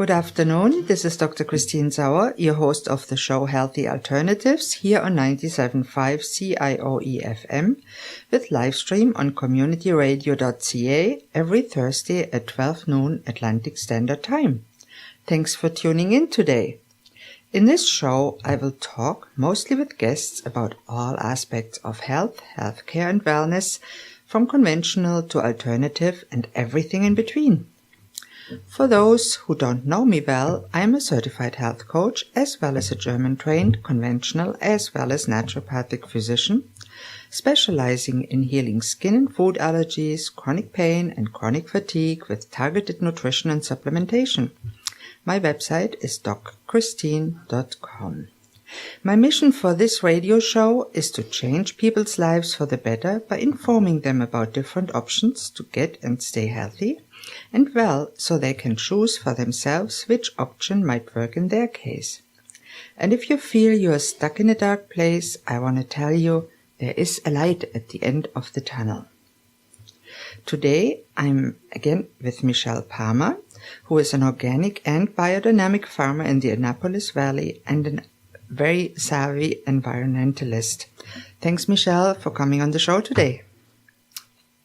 Good afternoon. This is Dr. Christine Sauer, your host of the show Healthy Alternatives here on 97.5 CIOE FM with live stream on communityradio.ca every Thursday at 12 noon Atlantic Standard Time. Thanks for tuning in today. In this show, I will talk mostly with guests about all aspects of health, healthcare and wellness, from conventional to alternative and everything in between. For those who don't know me well, I am a certified health coach as well as a German-trained, conventional as well as naturopathic physician, specializing in healing skin and food allergies, chronic pain and chronic fatigue with targeted nutrition and supplementation. My website is drchristine.com. My mission for this radio show is to change people's lives for the better by informing them about different options to get and stay healthy and well, so they can choose for themselves which option might work in their case. And if you feel you are stuck in a dark place, I want to tell you there is a light at the end of the tunnel. Today I'm again with Michel, who is an organic and biodynamic farmer in the Annapolis Valley and a very savvy environmentalist. Thanks, Michel, for coming on the show today.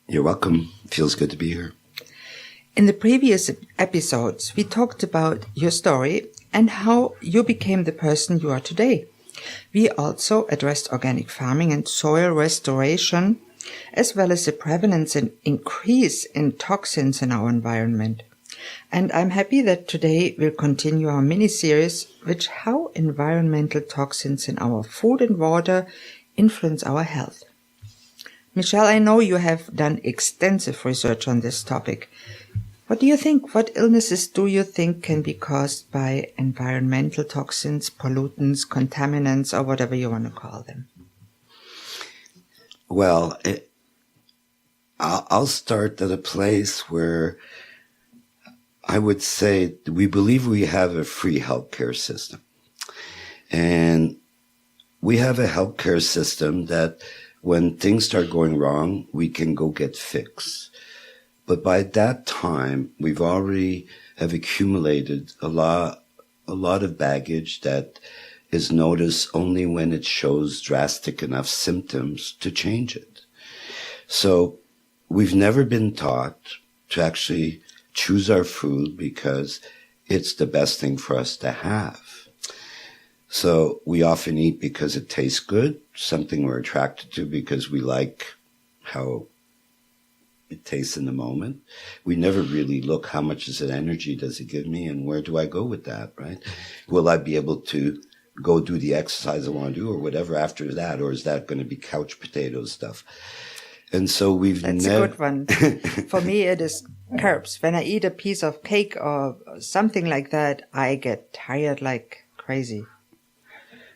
You're welcome. Feels good to be here. In the previous episodes, we talked about your story and how you became the person you are today. We also addressed organic farming and soil restoration, as well as the prevalence and increase in toxins in our environment. And I'm happy that today we'll continue our mini-series, which how environmental toxins in our food and water influence our health. Michel, I know you have done extensive research on this topic. What do you think? What illnesses do you think can be caused by environmental toxins, pollutants, contaminants, or whatever you want to call them? Well, I'll start at a place where I would say we believe we have a free healthcare system. And we have a healthcare system that when things start going wrong, we can go get fixed. But by that time, we've already have accumulated a lot of baggage that is noticed only when it shows drastic enough symptoms to change it. So we've never been taught to actually choose our food because it's the best thing for us to have. So we often eat because it tastes good, something we're attracted to because we like how it tastes in the moment. We never really look how much is it energy does it give me and where do I go with that, right? Will I be able to go do the exercise I want to do or whatever after that, or is that going to be couch potato stuff? And so That's a good one. For me, it is carbs. When I eat a piece of cake or something like that, I get tired like crazy.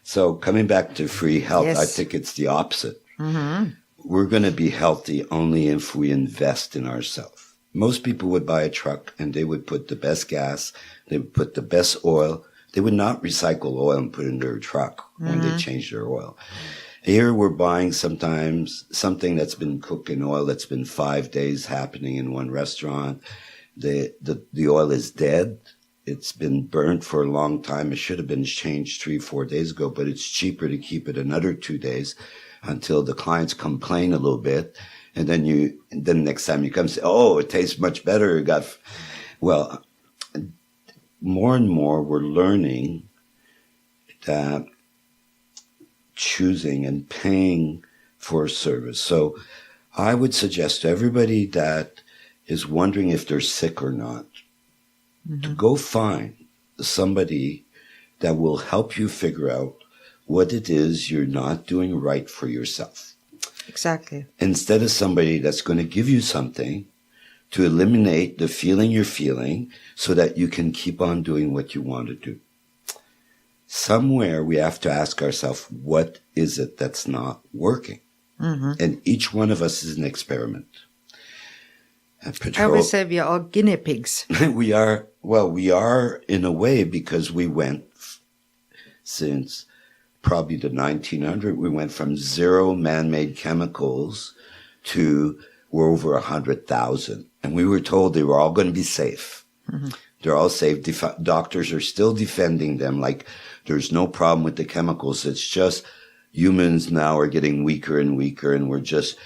So coming back to free health, Yes. I think it's the opposite. Mm-hmm. We're going to be healthy only if we invest in ourselves. Most people would buy a truck and they would put the best gas, they would put the best oil. They would not recycle oil and put it in their truck when they change their oil. Here we're buying sometimes something that's been cooked in oil that's been 5 days happening in one restaurant. The oil is dead. It's been burnt for a long time. It should have been changed 3-4 days ago, but it's cheaper to keep it another 2 days until the clients complain a little bit. And then next time you come say, oh, it tastes much better. Well, more and more we're learning that choosing and paying for a service. So I would suggest to everybody that is wondering if they're sick or not, to go find somebody that will help you figure out what it is you're not doing right for yourself. Exactly. Instead of somebody that's going to give you something to eliminate the feeling you're feeling so that you can keep on doing what you want to do. Somewhere we have to ask ourselves, what is it that's not working? Mm-hmm. And each one of us is an experiment. I would say we are all guinea pigs. We are in a way because we went since probably the 1900s, we went from 0 man-made chemicals to we're over 100,000. And we were told they were all going to be safe. Mm-hmm. They're all safe. Doctors are still defending them like there's no problem with the chemicals. It's just humans now are getting weaker and weaker, and we're just,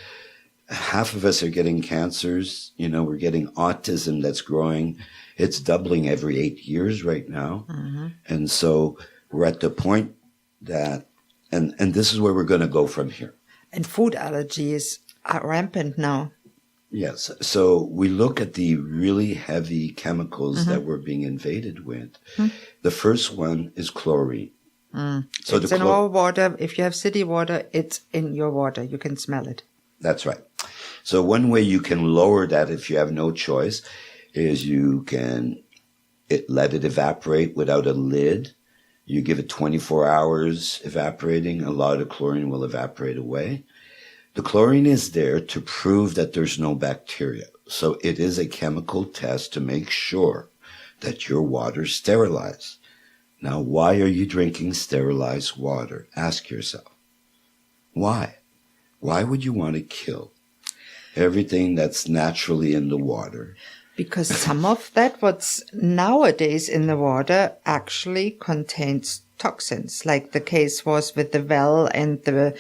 half of us are getting cancers. You know, we're getting autism that's growing. It's doubling every 8 years right now. Mm-hmm. And so we're at the point that, and this is where we're going to go from here. And food allergies are rampant now. Yes. So we look at the really heavy chemicals mm-hmm. that we're being invaded with. Mm-hmm. The first one is chlorine. Mm. So it's in our water. If you have city water, it's in your water. You can smell it. That's right. So one way you can lower that if you have no choice is you can let it evaporate without a lid. You give it 24 hours evaporating. A lot of chlorine will evaporate away. The chlorine is there to prove that there's no bacteria. So it is a chemical test to make sure that your water's sterilized. Now, why are you drinking sterilized water? Ask yourself. Why? Why would you want to kill everything that's naturally in the water? Because some of that what's nowadays in the water actually contains toxins, like the case was with the well and the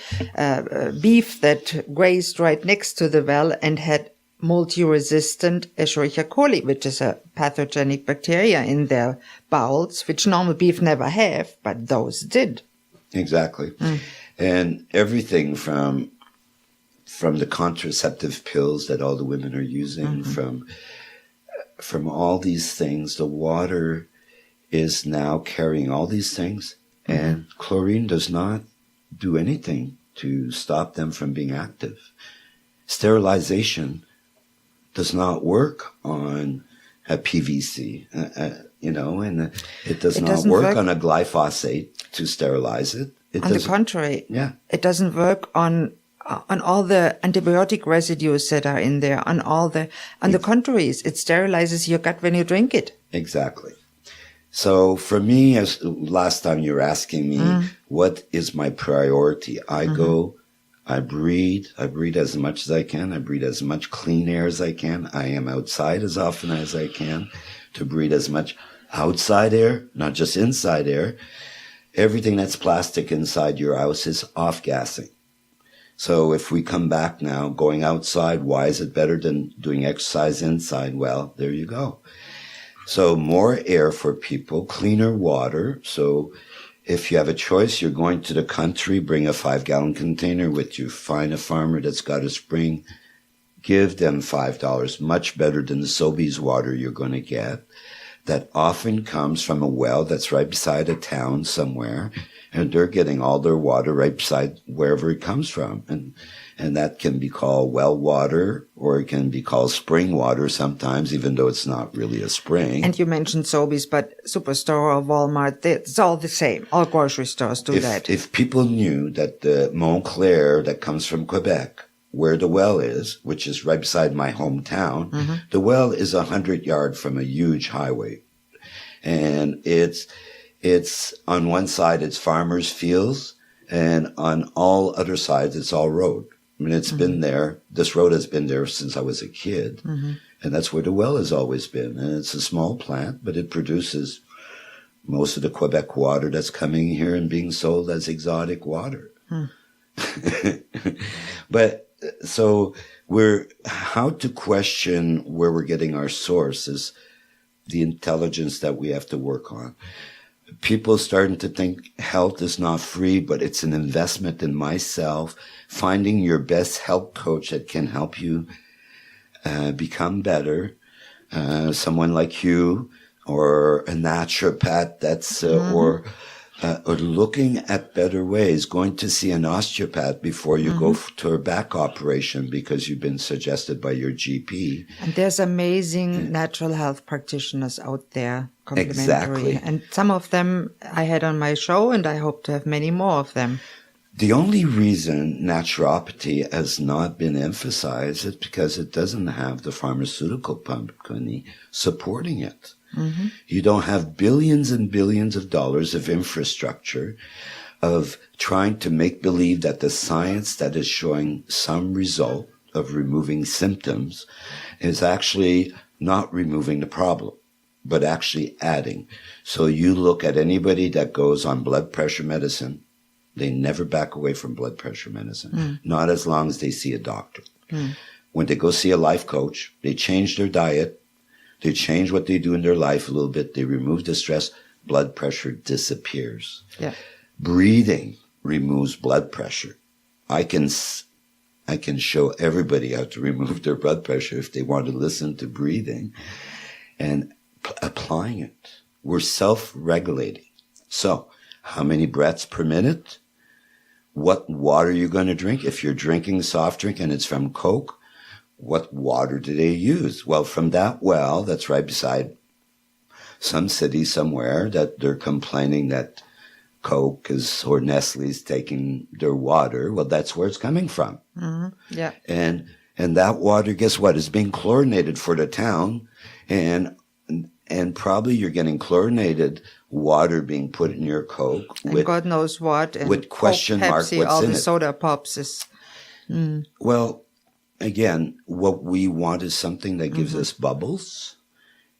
beef that grazed right next to the well and had multi-resistant Escherichia coli, which is a pathogenic bacteria in their bowels, which normal beef never have, but those did. Exactly. Mm. And everything from the contraceptive pills that all the women are using, mm-hmm. from all these things, the water is now carrying all these things, mm-hmm. and chlorine does not do anything to stop them from being active. Sterilization does not work on a PVC, and it does not work on a glyphosate to sterilize it. On the contrary, yeah, it doesn't work on all the antibiotic residues that are in there, on the contrary, it sterilizes your gut when you drink it. Exactly. So for me, as last time you were asking me, what is my priority? I go, I breathe as much as I can. I breathe as much clean air as I can. I am outside as often as I can to breathe as much outside air, not just inside air. Everything that's plastic inside your house is off-gassing. So if we come back now, going outside, why is it better than doing exercise inside? Well, there you go. So more air for people, cleaner water. So if you have a choice, you're going to the country, bring a 5-gallon container with you. Find a farmer that's got a spring. Give them $5, much better than the Sobeys water you're going to get. That often comes from a well that's right beside a town somewhere. And they're getting all their water right beside wherever it comes from. And that can be called well water, or it can be called spring water sometimes, even though it's not really a spring. And you mentioned Sobeys, but Superstore or Walmart, it's all the same. All grocery stores do that. If people knew that the Montclair that comes from Quebec, where the well is, which is right beside my hometown, the well is 100 yards from a huge highway. And it's on one side, it's farmers' fields, and on all other sides, it's all road. I mean, it's been there. This road has been there since I was a kid. And that's where the well has always been. And it's a small plant, but it produces most of the Quebec water that's coming here and being sold as exotic water. But so how to question where we're getting our source is the intelligence that we have to work on. People starting to think health is not free, but it's an investment in myself. Finding your best health coach that can help you become better. Someone like you, or a naturopath that's, or looking at better ways, going to see an osteopath before you go to a back operation because you've been suggested by your GP. And there's amazing natural health practitioners out there, complementary. Exactly. And some of them I had on my show, and I hope to have many more of them. The only reason naturopathy has not been emphasized is because it doesn't have the pharmaceutical company supporting it. You don't have billions and billions of dollars of infrastructure of trying to make believe that the science that is showing some result of removing symptoms is actually not removing the problem. but actually adding. So you look at anybody that goes on blood pressure medicine, they never back away from blood pressure medicine, not as long as they see a doctor. When they go see a life coach, they change their diet, they change what they do in their life a little bit, they remove the stress, blood pressure disappears. Yeah. Breathing removes blood pressure. I can show everybody how to remove their blood pressure if they want to listen to breathing and applying it. We're self-regulating. So, how many breaths per minute? What water are you going to drink? If you're drinking a soft drink and it's from Coke, what water do they use? Well, from that well that's right beside some city somewhere that they're complaining that Coke or Nestle's taking their water. Well, that's where it's coming from. Yeah. And that water, guess what? Is being chlorinated for the town. And probably you're getting chlorinated water being put in your Coke. And God knows what. And with question Coke, mark Pepsi, what's all in the it. soda pops is... Well, again, what we want is something that gives us bubbles.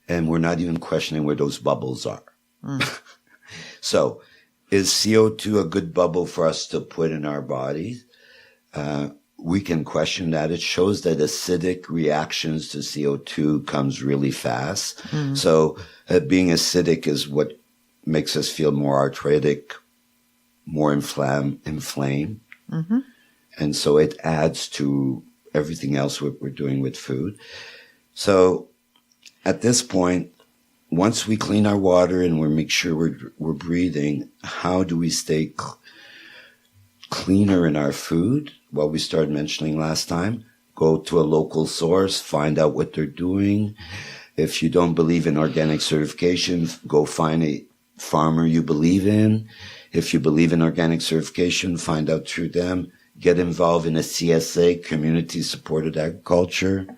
And we're not even questioning where those bubbles are. So, is CO2 a good bubble for us to put in our bodies? We can question that. It shows that acidic reactions to CO2 comes really fast. So being acidic is what makes us feel more arthritic, more inflamed. And so it adds to everything else what we're doing with food. So at this point, once we clean our water and we make sure we're breathing, how do we stay cleaner in our food? Well, we started mentioning last time, go to a local source, find out what they're doing. If you don't believe in organic certification, go find a farmer you believe in. If you believe in organic certification, find out through them. Get involved in a CSA, community supported agriculture.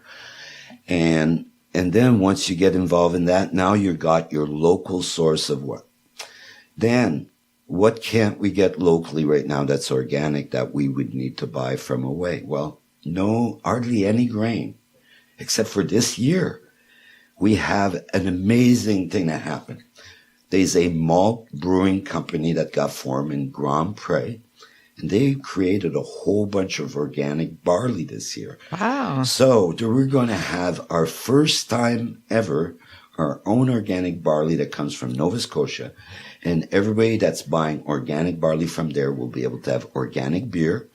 And then once you get involved in that, now you've got your local source of what? Then, what can't we get locally right now that's organic that we would need to buy from away? Well, no, hardly any grain, except for this year. We have an amazing thing that happened. There's a malt brewing company that got formed in Grand Pré, and they created a whole bunch of organic barley this year. Wow. So we're going to have our first time ever, our own organic barley that comes from Nova Scotia. And everybody that's buying organic barley from there will be able to have organic beer,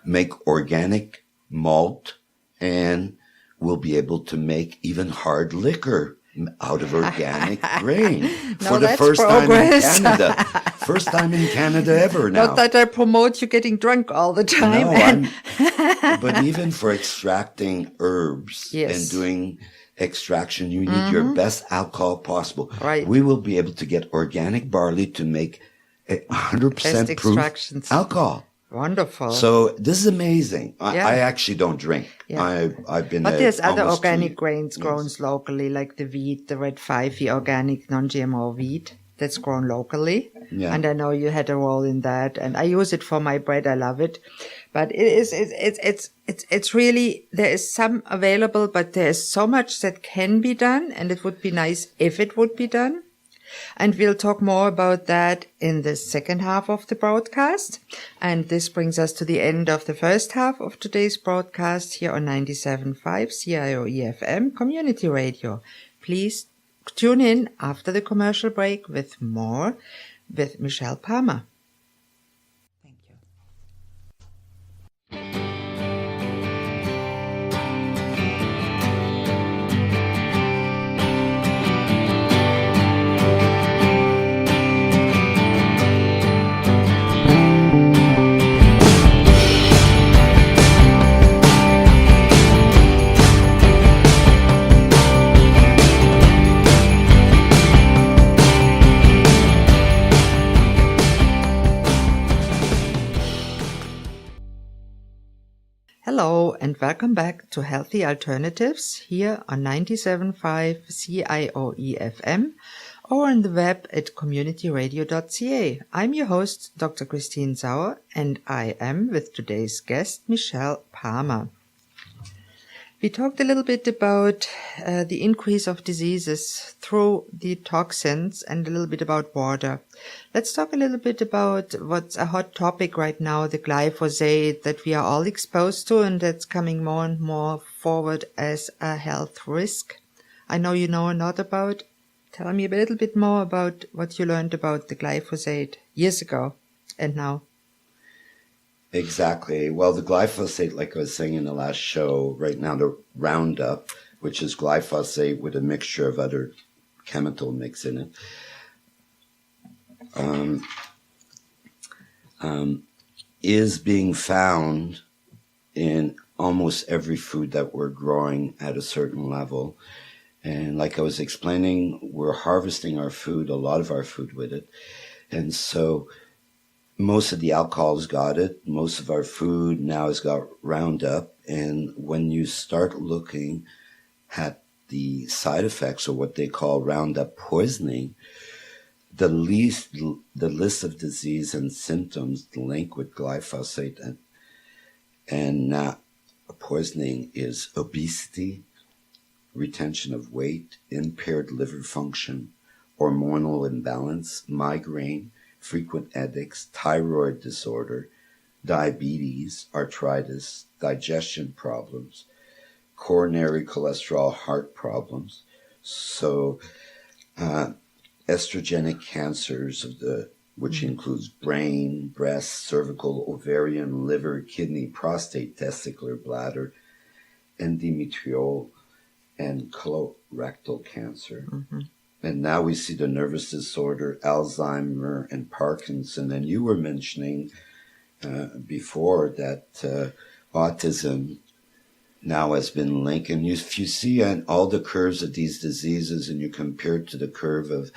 make organic malt, and will be able to make even hard liquor out of organic grain for the first progress. time in Canada. First time in Canada ever now. Not that I promote you getting drunk all the time. No, but even for extracting herbs and doing extraction, you need your best alcohol possible. Right. We will be able to get organic barley to make 100% proof alcohol. Wonderful. So this is amazing. I actually don't drink. Yeah. I've been But there's other almost organic grains grown locally, like the wheat, the red 5E organic non-GMO wheat that's grown locally. Yeah. And I know you had a role in that, and I use it for my bread. I love it. But it's really, there is some available, but there is so much that can be done, and it would be nice if it would be done. And we'll talk more about that in the second half of the broadcast. And this brings us to the end of the first half of today's broadcast here on 97.5 CIOE-FM Community Radio. Please tune in after the commercial break with more with Michel Palmer. Thank you. Hello and welcome back to Healthy Alternatives here on 97.5 CIOE-FM or on the web at communityradio.ca. I'm your host, Dr. Christine Sauer, and I am with today's guest, Michel Palmer. We talked a little bit about the increase of diseases through the toxins and a little bit about water. Let's talk a little bit about what's a hot topic right now, the glyphosate that we are all exposed to and that's coming more and more forward as a health risk. I know you know a lot about. Tell me a little bit more about what you learned about the glyphosate years ago and now. Exactly. Well, the glyphosate, like I was saying in the last show, right now the Roundup, which is glyphosate with a mixture of other chemical mix in it, is being found in almost every food that we're growing at a certain level. And like I was explaining, we're harvesting our food, a lot of our food with it. And so most of the alcohol's got it. Most of our food now has got Roundup. And when you start looking at the side effects, or what they call Roundup poisoning, the list of disease and symptoms linked with glyphosate and poisoning is obesity, retention of weight, impaired liver function, hormonal imbalance, migraine, frequent headaches, thyroid disorder, diabetes, arthritis, digestion problems, coronary cholesterol, heart problems. So estrogenic cancers which includes brain, breast, cervical, ovarian, liver, kidney, prostate, testicular, bladder, endometrial, and colorectal cancer. Mm-hmm. And now we see the nervous disorder, Alzheimer, and Parkinson. And you were mentioning before that autism now has been linked. And if you see on all the curves of these diseases and you compare it to the curve of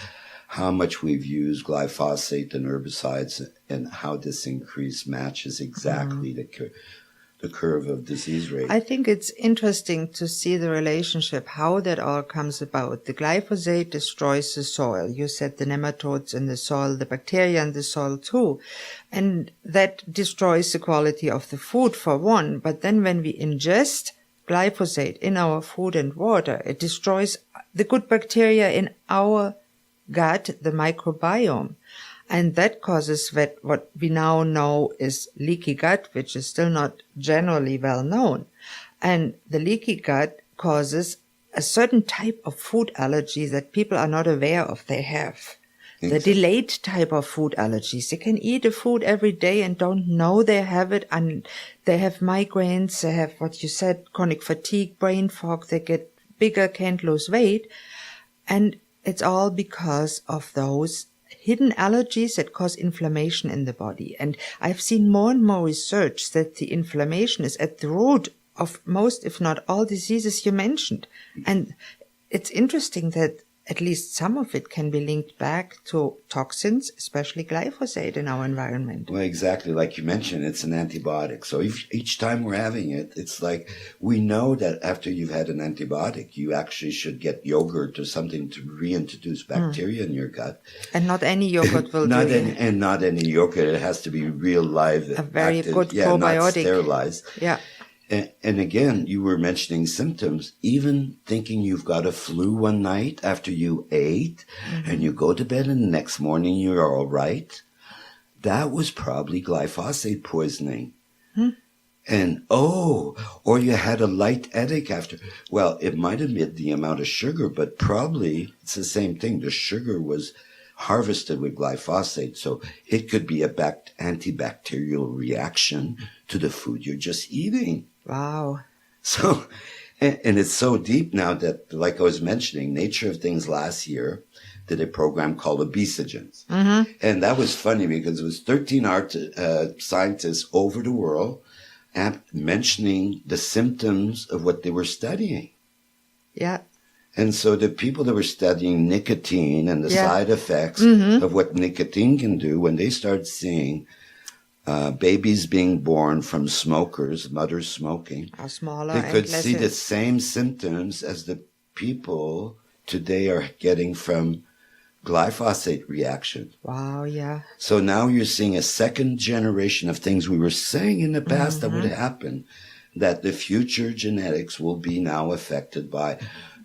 how much we've used glyphosate and herbicides and how this increase matches exactly the curve of disease rate. I think it's interesting to see the relationship, how that all comes about. The glyphosate destroys the soil. You said the nematodes in the soil, the bacteria in the soil too. And that destroys the quality of the food for one. But then when we ingest glyphosate in our food and water, it destroys the good bacteria in our gut, the microbiome. And that causes what we now know is leaky gut, which is still not generally well known. And the leaky gut causes a certain type of food allergy that people are not aware of they have. The delayed type of food allergies. They can eat a food every day and don't know they have it. And they have migraines. They have what you said, chronic fatigue, brain fog. They get bigger, can't lose weight. And it's all because of those hidden allergies that cause inflammation in the body. And I've seen more and more research that the inflammation is at the root of most, if not all, diseases you mentioned. And it's interesting that at least some of it can be linked back to toxins, especially glyphosate in our environment. Well, exactly. Like you mentioned, it's an antibiotic. So each time we're having it, it's like we know that after you've had an antibiotic, you actually should get yogurt or something to reintroduce bacteria in your gut. And not any yogurt will not do any, And not any yogurt. It has to be real live. A very active, good probiotic. Not sterilized. Yeah. And again, you were mentioning symptoms, even thinking you've got a flu one night after you ate and you go to bed and the next morning you're all right. That was probably glyphosate poisoning. And, or you had a light headache after. Well, it might have been the amount of sugar, but probably it's the same thing. The sugar was harvested with glyphosate, so it could be a antibacterial reaction to the food you're just eating. Wow. So, and it's so deep now that, like I was mentioning, Nature of Things last year did a program called Obesogens. And that was funny because it was 13 scientists over the world mentioning the symptoms of what they were studying. Yeah. And so the people that were studying nicotine and the side effects of what nicotine can do, when they started seeing babies being born from smokers, mothers smoking, they could see the same symptoms as the people today are getting from glyphosate reaction. Wow, yeah. So now you're seeing a second generation of things we were saying in the past that would happen. that the future genetics will be now affected by,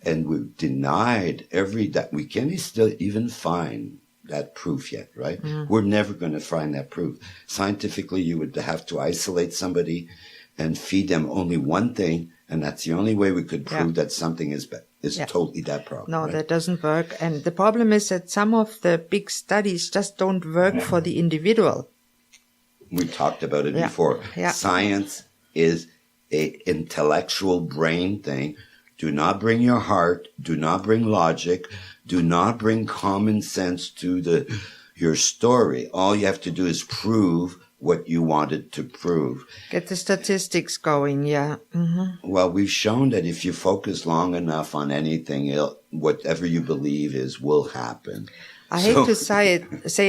and we've denied that we can't still even find that proof yet, right? We're never going to find that proof. Scientifically, you would have to isolate somebody and feed them only one thing, and that's the only way we could prove that something is totally that problem. No, right? that doesn't work. And the problem is that some of the big studies just don't work for the individual. We talked about it before. Yeah. Science is an intellectual brain thing. Do not bring your heart. Do not bring logic. Do not bring common sense to your story. All you have to do is prove what you wanted to prove. Get the statistics going, yeah. Mm-hmm. Well, we've shown that if you focus long enough on anything, whatever you believe will happen. I hate to say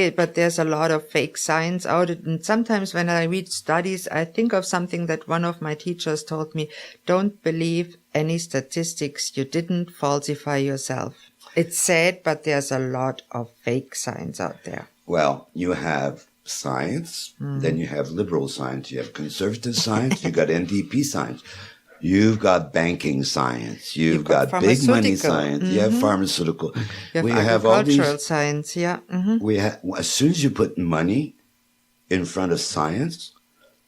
it, but there's a lot of fake science out. And sometimes when I read studies, I think of something that one of my teachers told me: don't believe any statistics you didn't falsify yourself. It's sad, but there's a lot of fake science out there. Well, you have science, then you have liberal science, you have conservative science, you got NDP science. You've got banking science. You've got big money science. You have pharmaceutical. You have agricultural science, yeah. Mm-hmm. As soon as you put money in front of science,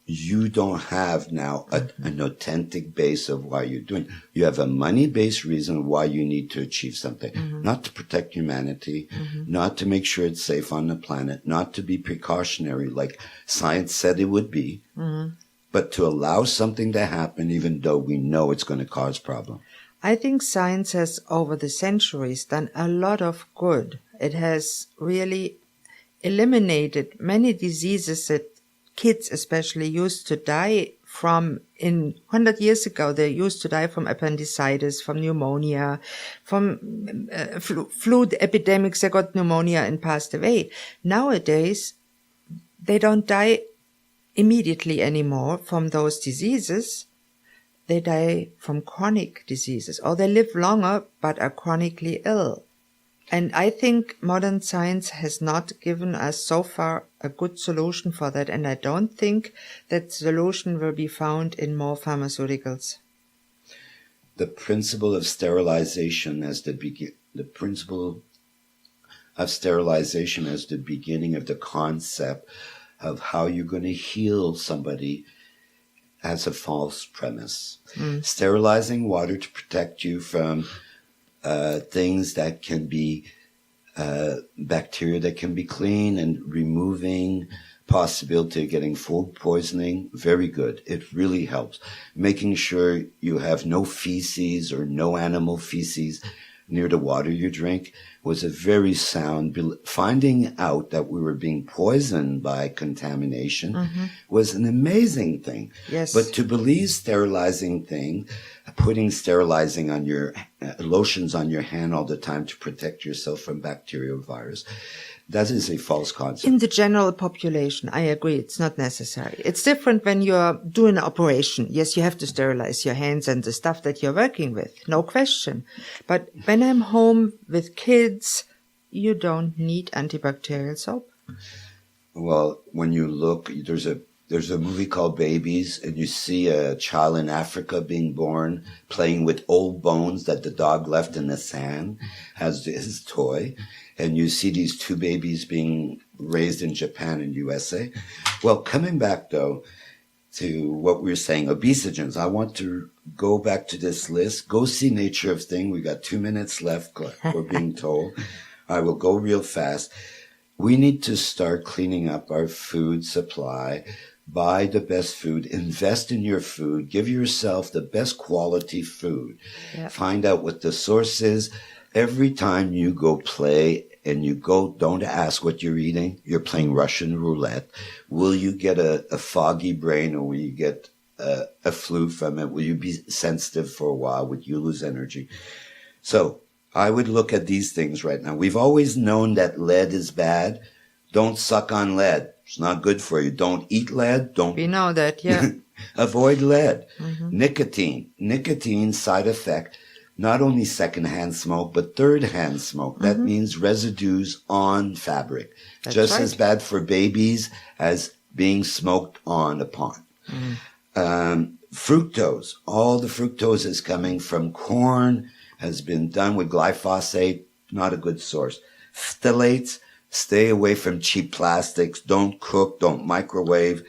you don't have now an authentic base of why you're doing. You have a money-based reason why you need to achieve something. Not to protect humanity, not to make sure it's safe on the planet, not to be precautionary like science said it would be. But to allow something to happen even though we know it's going to cause problems. I think science has, over the centuries, done a lot of good. It has really eliminated many diseases that kids especially used to die from. 100 years ago, they used to die from appendicitis, from pneumonia, from flu epidemics. They got pneumonia and passed away. Nowadays, they don't die immediately anymore from those diseases. They die from chronic diseases, or they live longer but are chronically ill. And I think modern science has not given us so far a good solution for that, and I don't think that solution will be found in more pharmaceuticals. The principle of sterilization as the beginning of the concept of how you're going to heal somebody has a false premise. Sterilizing water to protect you from things that can be bacteria that can be clean, and removing possibility of getting food poisoning, very good. It really helps. Making sure you have no feces or no animal feces near the water you drink was a very sound. Finding out that we were being poisoned by contamination was an amazing thing. Yes. But to believe sterilizing thing, putting sterilizing on your lotions on your hand all the time to protect yourself from bacterial virus, that is a false concept. In the general population, I agree, it's not necessary. It's different when you're doing an operation. Yes, you have to sterilize your hands and the stuff that you're working with, no question. But when I'm home with kids, you don't need antibacterial soap. Well, when you look, there's a movie called Babies, and you see a child in Africa being born, playing with old bones that the dog left in the sand as his toy. And you see these two babies being raised in Japan and USA. Well, coming back, though, to what we were saying, obesogens, I want to go back to this list. Go see Nature of Thing. We got 2 minutes left, we're being told. I will go real fast. We need to start cleaning up our food supply. Buy the best food. Invest in your food. Give yourself the best quality food. Yep. Find out what the source is. Every time you go play and you go, don't ask what you're eating. You're playing Russian roulette. Will you get a foggy brain, or will you get a flu from it? Will you be sensitive for a while? Would you lose energy? So I would look at these things right now. We've always known that lead is bad. Don't suck on lead. It's not good for you. Don't eat lead. We know that, yeah. Avoid lead. Nicotine side effect. Not only secondhand smoke, but third-hand smoke. That means residues on fabric. That's just right. As bad for babies as being smoked on upon. fructose. All the fructose is coming from corn, has been done with glyphosate, not a good source. Phthalates, stay away from cheap plastics. Don't cook, don't microwave.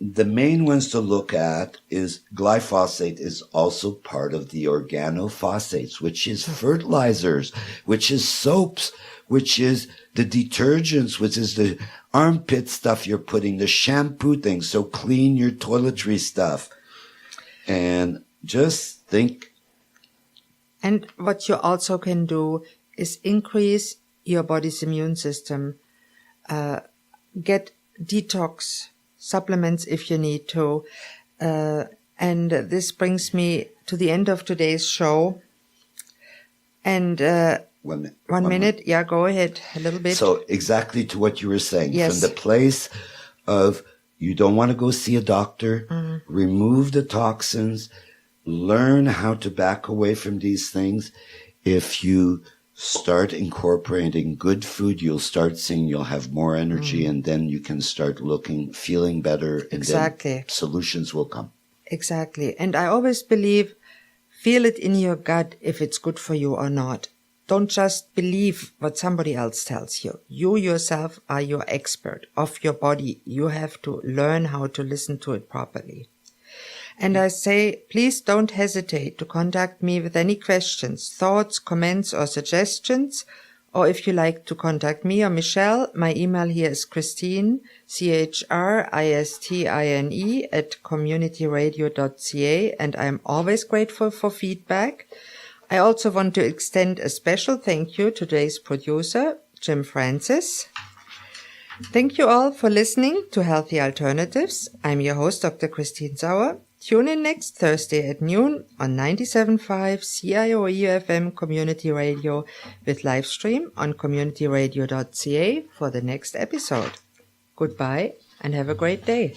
The main ones to look at is glyphosate is also part of the organophosphates, which is fertilizers, which is soaps, which is the detergents, which is the armpit stuff you're putting, the shampoo things. So clean your toiletry stuff. And just think. And what you also can do is increase your body's immune system. Get detox supplements if you need to. And this brings me to the end of today's show. And one minute. Yeah, go ahead a little bit. So exactly to what you were saying. Yes. From the place of you don't want to go see a doctor, remove the toxins, learn how to back away from these things. If you start incorporating good food, you'll start seeing you'll have more energy, and then you can start feeling better, and then solutions will come. Exactly. And I always believe, feel it in your gut if it's good for you or not. Don't just believe what somebody else tells you. You yourself are your expert of your body. You have to learn how to listen to it properly. And I say, please don't hesitate to contact me with any questions, thoughts, comments, or suggestions. Or if you like to contact me or Michel, my email here is Christine, CHRISTINE @communityradio.ca, and I'm always grateful for feedback. I also want to extend a special thank you to today's producer, Jim Francis. Thank you all for listening to Healthy Alternatives. I'm your host, Dr. Christine Sauer. Tune in next Thursday at noon on 97.5 CIOE FM Community Radio with live stream on communityradio.ca for the next episode. Goodbye and have a great day.